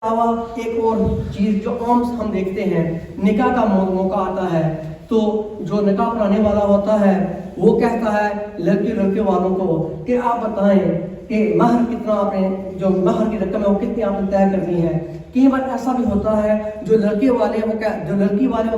علاوہ ایک اور چیز جو عام ہم دیکھتے ہیں، نکاح کا موقع آتا ہے تو جو نکاح پڑھانے والا ہوتا ہے وہ کہتا ہے لڑکے والوں کو کہ آپ بتائیں کہ مہر کتنا، آپ نے جو مہر کی رقم ہے وہ کتنی آپ نے طے کرنی ہے۔ کئی بار ایسا بھی ہوتا ہے جو لڑکی والے وہ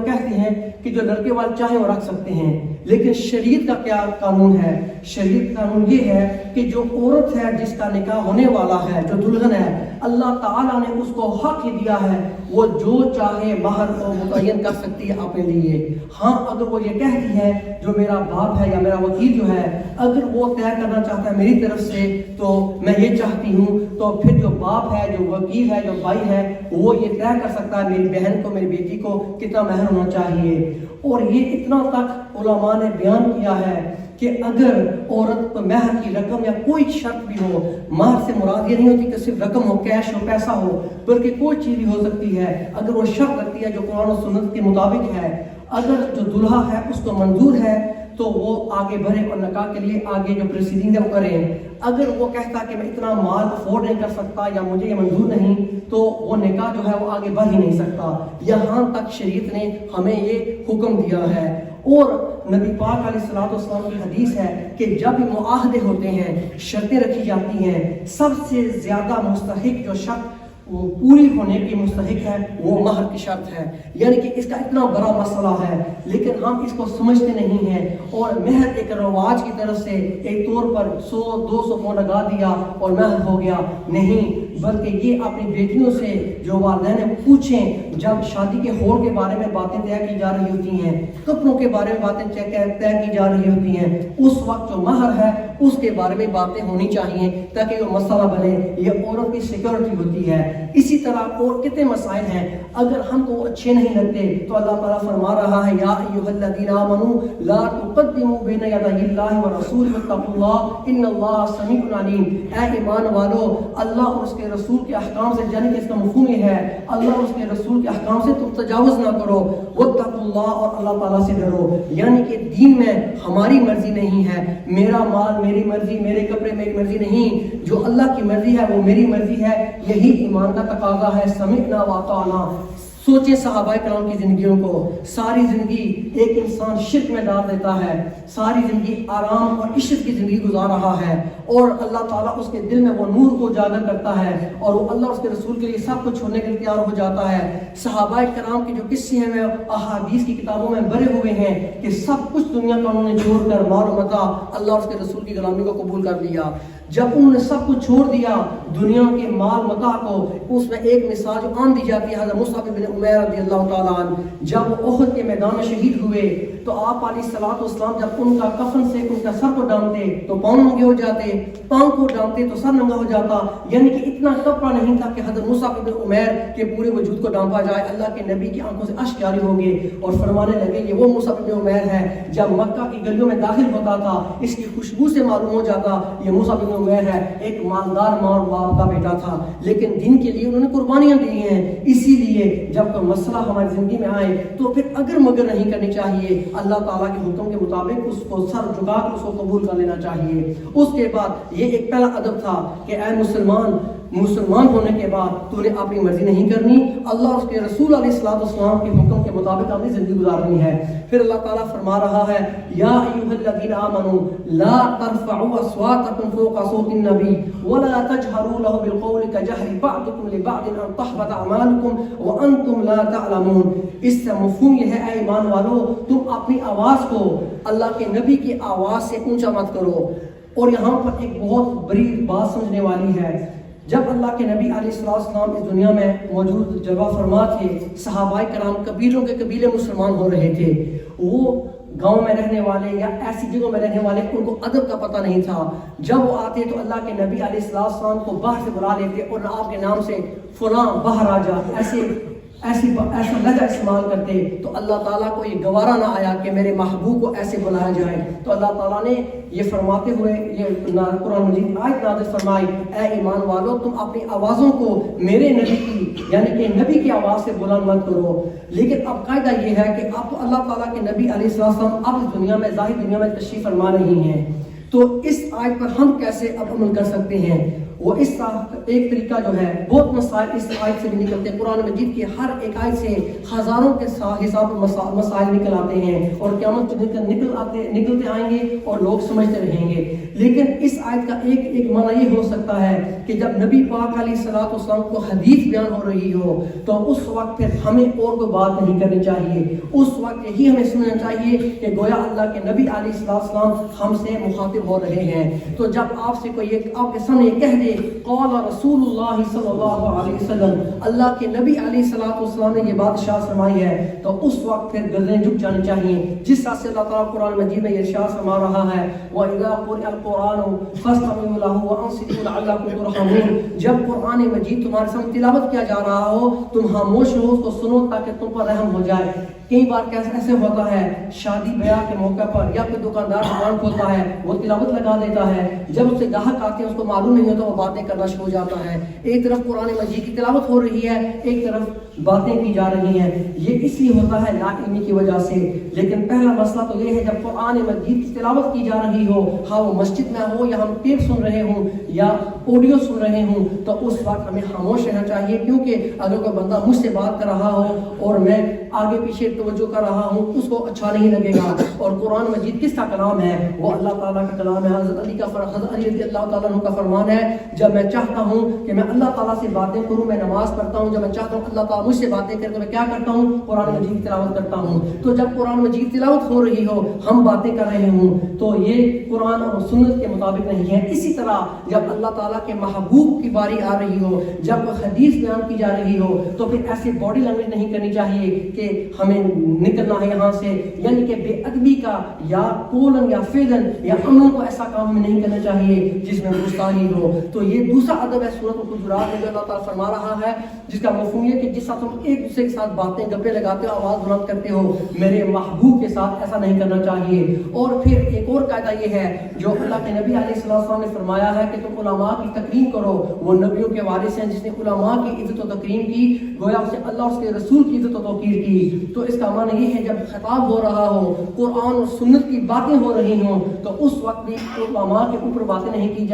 کہتے ہیں کہ جو لڑکے والے چاہیں وہ رکھ سکتے ہیں، لیکن شریعت کا کیا قانون ہے؟ شریعت قانون یہ ہے کہ جو عورت ہے جس کا نکاح ہونے والا ہے، جو دلہن ہے، اللہ تعالیٰ نے اس کو حق ہی دیا ہے وہ جو چاہے مہر کو متعین کر سکتی ہے اپنے لیے۔ ہاں اگر وہ یہ کہتی ہے جو میرا باپ ہے یا میرا وکیل جو ہے اگر وہ طے کرنا چاہتا ہے میری طرف سے تو میں یہ چاہتی ہوں، تو پھر جو باپ ہے، جو وکیل ہے، جو بھائی ہے، وہ یہ طے کر سکتا ہے میری بہن کو، میری بیٹی کو کتنا مہر ہونا چاہیے۔ اور یہ اتنا تک علماء نے بیان کیا ہے کہ اگر عورت کو مہر کی رقم یا کوئی شرط بھی ہو، مہر سے مراد یہ نہیں ہوتی کہ صرف رقم ہو، کیش ہو، پیسہ ہو، بلکہ کوئی چیز بھی ہو سکتی ہے، اگر وہ شرط رکھتی ہے جو قرآن و سنت کے مطابق ہے، اگر جو دلہا ہے اس کو منظور ہے تو وہ آگے بڑھے اور نکاح کے لیے آگے جو پروسیڈنگ ہے وہ کریں۔ اگر وہ کہتا کہ میں اتنا مال افورڈ نہیں کر سکتا یا مجھے یہ منظور نہیں، تو وہ نکاح جو ہے وہ آگے بڑھ ہی نہیں سکتا۔ یہاں تک شریعت نے ہمیں یہ حکم دیا ہے۔ اور نبی پاک علیہ الصلوۃ والسلام کی حدیث ہے کہ جب معاہدے ہوتے ہیں، شرطیں رکھی جاتی ہیں، سب سے زیادہ مستحق جو شرط وہ پوری ہونے کی مستحق ہے وہ مہر کی شرط ہے۔ یعنی کہ اس کا اتنا بڑا مسئلہ ہے لیکن ہم اس کو سمجھتے نہیں ہیں، اور مہر ایک رواج کی طرف سے ایک طور پر 100-200 کو لگا دیا اور مہر ہو گیا، نہیں، بلکہ یہ اپنی بیٹیوں سے جو والدین پوچھیں، جب شادی کے ہول کے بارے میں باتیں طے کی جا رہی ہوتی ہیں، کپڑوں کے بارے میں باتیں طے کی جا رہی ہوتی ہیں، اس وقت جو مہر ہے اس کے بارے میں باتیں ہونی چاہیے تاکہ وہ مسئلہ بنے، یہ عورت کی سیکورٹی ہوتی ہے۔ اسی طرح اور کتنے مسائل ہیں، اگر ہم کو اچھے نہیں لگتے تو اللہ تعالیٰ فرما رہا ہے یا ایھا الذین آمنوا لا تقدموا بین یدی اللہ ورسولہ واتقوا اللہ ان اللہ سمیع علیم۔ اے ایمان والو، اللہ اور اس کے رسول کے احکام سے، یعنی کہ اس کا مفہوم یہ ہے اللہ اور اس کے رسول کے احکام سے تم تجاوز نہ کرو، واتقوا اللہ، اور اللہ تعالیٰ سے ڈرو۔ یعنی کہ دین میں ہماری مرضی نہیں ہے، میرا مال میری مرضی، میرے کپڑے میری مرضی نہیں، جو اللہ کی مرضی ہے وہ میری مرضی ہے، یہی ایمان کا تقاضا ہے۔ سمعنا واطعنا۔ سوچیں صحابہ کرام کی زندگیوں کو، ساری زندگی ایک انسان شرک میں ڈال دیتا ہے، ساری زندگی آرام اور عشرت کی زندگی گزار رہا ہے، اور اللہ تعالیٰ اس کے دل میں وہ نور کو اجاگر کرتا ہے اور وہ اللہ اور اس کے رسول کے لیے سب کچھ چھوڑنے کے لیے تیار ہو جاتا ہے۔ صحابہ کرام کی جو قصے ہیں وہ احادیث کی کتابوں میں بھرے ہوئے ہیں کہ سب کچھ دنیا کا انہوں نے چھوڑ کر مال و متاع اللہ اور اس کے رسول کی غلامی کو قبول کر لیا۔ جب انہوں نے سب کچھ چھوڑ دیا دنیا کے مال متاع کو، اس میں ایک مثال جو عام دی جاتی ہے حضرت مصعب بن عمیر رضی اللہ تعالیٰ عنہ، جب وہ احد کے میدان میں شہید ہوئے تو آپ علیہ الصلوۃ والسلام جب ان کا کفن سے ان کا سر کو ڈانتے تو پاؤں ننگے ہو جاتے، پاؤں کو ڈانتے تو سر ننگا ہو جاتا، یعنی کہ اتنا کپڑا نہیں تھا کہ حضرت مصعب بن عمیر کے پورے وجود کو ڈانپا جائے۔ اللہ کے نبی کی آنکھوں سے اشک جاری ہو گئے اور فرمانے لگے یہ وہ مصعب بن عمیر ہے، جب مکہ کی گلیوں میں داخل ہوتا تھا اس کی خوشبو سے معلوم ہو جاتا یہ مصعب بن عمیر ہے، ایک مالدار ماں اور باپ کا بیٹا تھا، لیکن دین کے لیے انہوں نے قربانیاں دی ہیں۔ اسی لیے جب کوئی مسئلہ ہماری زندگی میں آئے تو پھر اگر مگر نہیں کرنی چاہیے، اللہ تعالیٰ کے حکم کے مطابق اس کو سر جھکا کر اس کو قبول کر لینا چاہیے۔ اس کے بعد یہ ایک پہلا ادب تھا کہ اے مسلمان ہونے کے بعد تو نے اپنی مرضی نہیں کرنی، اللہ اور اس کے رسول علیہ الصلوۃ والسلام کے حکم کے مطابق اپنی زندگی گزارنی ہے۔ پھر اللہ تعالیٰ فرما رہا ہے یا ایھا الذین آمنوا لا ترفعوا اصواتکم فوق صوت النبی ولا تجهروا له بالقول كجهر بعضكم لبعض ان تحبط اعمالكم وانتم لا تعلمون۔ اس سے مفہوم یہ ہے اے ایمان والو، تم اپنی آواز کو اللہ کے نبی کی آواز سے اونچا مت کرو۔ اور یہاں پر ایک بہت بڑی بات سمجھنے والی ہے، جب اللہ کے نبی علیہ السلام اس دنیا میں موجود جگہ فرما تھے، صحابہ کرام قبیلوں کے قبیلے مسلمان ہو رہے تھے، وہ گاؤں میں رہنے والے یا ایسی جگہوں میں رہنے والے ان کو ادب کا پتہ نہیں تھا۔ جب وہ آتے تو اللہ کے نبی علیہ السلام کو باہر سے بلا لیتے اور آپ کے نام سے فلاں باہر آ جا، ایسا لہجہ استعمال کرتے تو اللہ تعالیٰ کو یہ گوارا نہ آیا کہ میرے محبوب کو ایسے بلایا جائے، تو اللہ تعالیٰ نے یہ فرماتے ہوئے یہ قرآن مجید آیت نازل فرمائی اے ایمان والو تم اپنی آوازوں کو میرے نبی کی یعنی کہ نبی کی آواز سے بلند مت کرو۔ لیکن اب قاعدہ یہ ہے کہ اب اللہ تعالیٰ کے نبی علیہ السلام اب اس دنیا میں ظاہر دنیا میں تشریف فرما نہیں ہیں، تو اس آیت پر ہم کیسے اب عمل کر سکتے ہیں؟ وہ اس کا ایک طریقہ جو ہے بہت مسائل اس آیت سے بھی نکلتے ہیں. قرآن مجید کی ہر ایک آیت سے ہزاروں کے حساب مسائل نکل آتے ہیں اور قیامت نکلتے آئیں گے اور لوگ سمجھتے رہیں گے. لیکن اس آیت کا ایک معنی یہ ہو سکتا ہے کہ جب نبی پاک علیہ الصلوۃ والسلام کو حدیث بیان ہو رہی ہو تو اس وقت پھر ہمیں اور کوئی بات نہیں کرنی چاہیے. اس وقت یہی ہمیں سمجھنا چاہیے کہ گویا اللہ کے نبی علیہ السلام ہم سے مخاطب ہو رہے ہیں. تو جب آپ سے کوئی آپ کے سامنے یہ کہہ دے قال رسول اللہ صلی اللہ علیہ وسلم, اللہ کے نبی علیہ الصلوۃ والسلام نے یہ بات ارشاد فرمائی ہے, تو اس وقت پھر گردنیں جھک جانی چاہیے. جس طرح سے اللہ تعالیٰ قرآن مجید میں یہ ارشاد فرما رہا ہے وَإِذَا قُرِئَ الْقُرْآنُ فَاسْتَمِعُوا لَهُ وَأَنصِتُوا لَعَلَّكُمْ تُرْحَمُونَ. جب قرآن مجید تمہارے سامنے تلاوت کیا جا رہا ہو تم خاموش رہو, اس کو سنو تاکہ تم پر رحم ہو جائے. کئی بار ایسے ہوتا ہے شادی بیاہ کے موقع پر یا کوئی دکاندار دکان کھولتا ہے وہ تلاوت لگا دیتا ہے, جب اس سے گاہک آتے ہیں اس کو معلوم نہیں ہوتا وہ باتیں کرنا شروع ہو جاتا ہے. ایک طرف قرآن مجید کی تلاوت ہو رہی ہے, ایک طرف باتیں کی جا رہی ہیں. یہ اس لیے ہوتا ہے لا علمی کی وجہ سے. لیکن پہلا مسئلہ تو یہ ہے جب قرآن مجید کی تلاوت کی جا رہی ہو, ہاں وہ مسجد میں ہو یا ہم ٹیپ سن رہے ہوں یا آڈیو سن رہے ہوں, تو اس وقت ہمیں خاموش رہنا چاہیے. کیونکہ اگر کوئی بندہ مجھ سے بات کر رہا ہو اور میں آگے پیچھے توجہ کر رہا ہوں اس کو اچھا نہیں لگے گا. اور قرآن مجید کس کا کلام ہے؟ وہ اللہ تعالیٰ کا کلام ہے. حضرت علی رضی اللہ تعالیٰ عنہ کا فرمان ہے جب میں چاہتا ہوں کہ میں اللہ تعالیٰ سے باتیں کروں میں نماز پڑھتا ہوں, جب میں چاہتا ہوں اللہ تعالیٰ مجھ سے باتیں کرے تو میں کیا کرتا ہوں؟ قرآن مجید کی تلاوت کرتا ہوں. تو جب قرآن مجید تلاوت ہو رہی ہو ہم باتیں کر رہے ہوں تو یہ قرآن اور سنت کے مطابق نہیں ہے. اسی طرح جب اللہ تعالیٰ کے محبوب کی باری آ رہی ہو, جب حدیث بیان کی جا رہی ہو, تو پھر ایسے باڈی لینگویج نہیں کرنی چاہیے کہ ہمیں نکلنا ہے یہاں سے, یعنی کہ بے ادبی کا یا قولن یا فعلن یا عمل کو ایسا کام ہمیں نہیں کرنا چاہیے جس میں گستاخی ہو. تو یہ دوسرا ادب ہے سورۃ الحجرات میں جو اللہ تعالیٰ فرما رہا ہے, جس کا مفہوم یہ کہ جس طرح تم ایک دوسرے کے ساتھ باتیں گپے لگاتے ہو آواز بلند کرتے ہو, میرے محبوب کے ساتھ ایسا نہیں کرنا چاہیے. اور پھر ایک اور قاعدہ یہ ہے جو اللہ کے نبی علیہ السلام نے فرمایا ہے کہ تم علماء کی تکریم کرو. وہ نبیوں کے وارث ہیں, جس نے علماء کی عزت و تکریم کی گویا اسے اللہ اور اس کے رسول کی عزت و توقیر کی. تو اس کا معنی یہ ہے جب خطاب ہو رہا ہو, قرآن اور سنت کی باتیں ہو رہی ہوں, تو اس وقت بھی علماء کے اوپر باتیں نہیں کی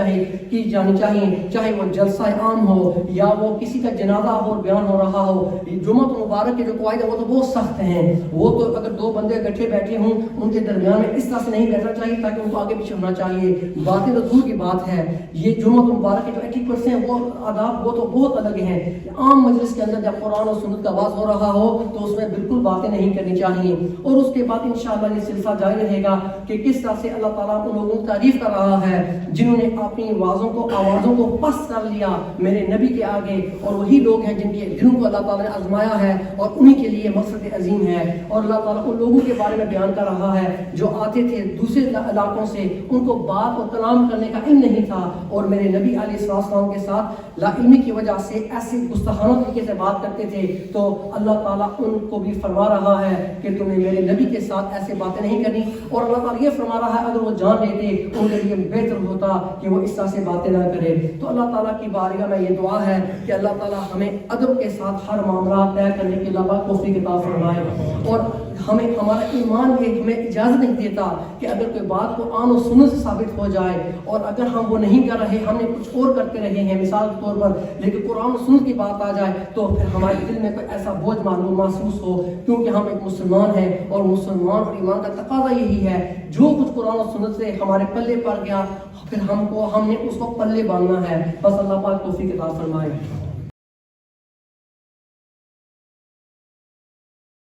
جانی چاہیے, چاہے وہ جلسہ عام ہو یا وہ کسی کا جنازہ ہو اور بیان ہو رہا ہو. جمعہ مبارک کے جو قواعد ہیں وہ تو بہت سخت ہیں. وہ تو اگر دو بندے اکٹھے بیٹھے ہوں ان کے درمیان میں اس طرح سے نہیں بیٹھنا چاہیے تاکہ ان کو آگے پیچھے ہونا چاہیے. باتیں تو دور کی بات ہے. یہ جمعہ مبارک کے جو ایٹیکٹس ہیں وہ آداب وہ تو بہت الگ ہیں. عام مجلس کے اندر جب قرآن اور سنت کا آواز ہو رہا ہو تو اس میں بالکل باتیں نہیں کرنی چاہیے. اور اس کے بعد انشاءاللہ یہ سلسلہ جاری رہے گا کہ کس طرح سے اللہ تعالیٰ ان لوگوں کی تعریف کر رہا ہے جنہوں نے اپنی آوازوں کو پست کر لیا میرے نبی کے آگے, اور وہی لوگ ہیں جن کے دلوں کو اللہ تعالیٰ نے آزمایا ہے اور انہی کے لیے مقصد عظیم ہے. اور اللہ تعالیٰ ان لوگوں کے بارے میں بیان کر رہا ہے جو آتے تھے دوسرے علاقوں سے, ان کو بات اور کلام کرنے کا علم نہیں تھا, اور میرے نبی علیہ السلام کے ساتھ لا علمی کی وجہ سے ایسے گستاخانہ طریقے سے بات کرتے تھے. تو اللہ تعالیٰ ان کو بھی فرما رہا ہے کہ تمہیں میرے نبی کے ساتھ ایسے باتیں نہیں کرنی. اور اللہ تعالیٰ یہ فرما رہا ہے اگر وہ جان لیتے ان کے لیے بہتر ہوتا کہ وہ اس طرح سے باتیں نہ کرے. تو اللہ تعالیٰ کی بارگاہ میں یہ دعا ہے کہ اللہ تعالیٰ ہمیں ادب کے ساتھ ہر معاملہ طے کرنے کے علاوہ توفیق عطا فرمائے. اور ہمیں ہمارا ایمان یہ ہمیں اجازت نہیں دیتا کہ اگر کوئی بات قرآن و سنت سے ثابت ہو جائے اور اگر ہم وہ نہیں کر رہے, ہم نے کچھ اور کرتے رہے ہیں مثال کے طور پر, لیکن قرآن و سنت کی بات آ جائے تو پھر ہمارے دل میں کوئی ایسا بوجھ معلوم محسوس ہو, کیونکہ ہم ایک مسلمان ہیں اور مسلمان اور ایمان کا تقاضا یہی ہے جو کچھ قرآن و سنت سے ہمارے پلے پڑ گیا پھر ہم نے اس کو پلے باندھنا ہے. بس اللہ پاک توفیق عطا فرمائے.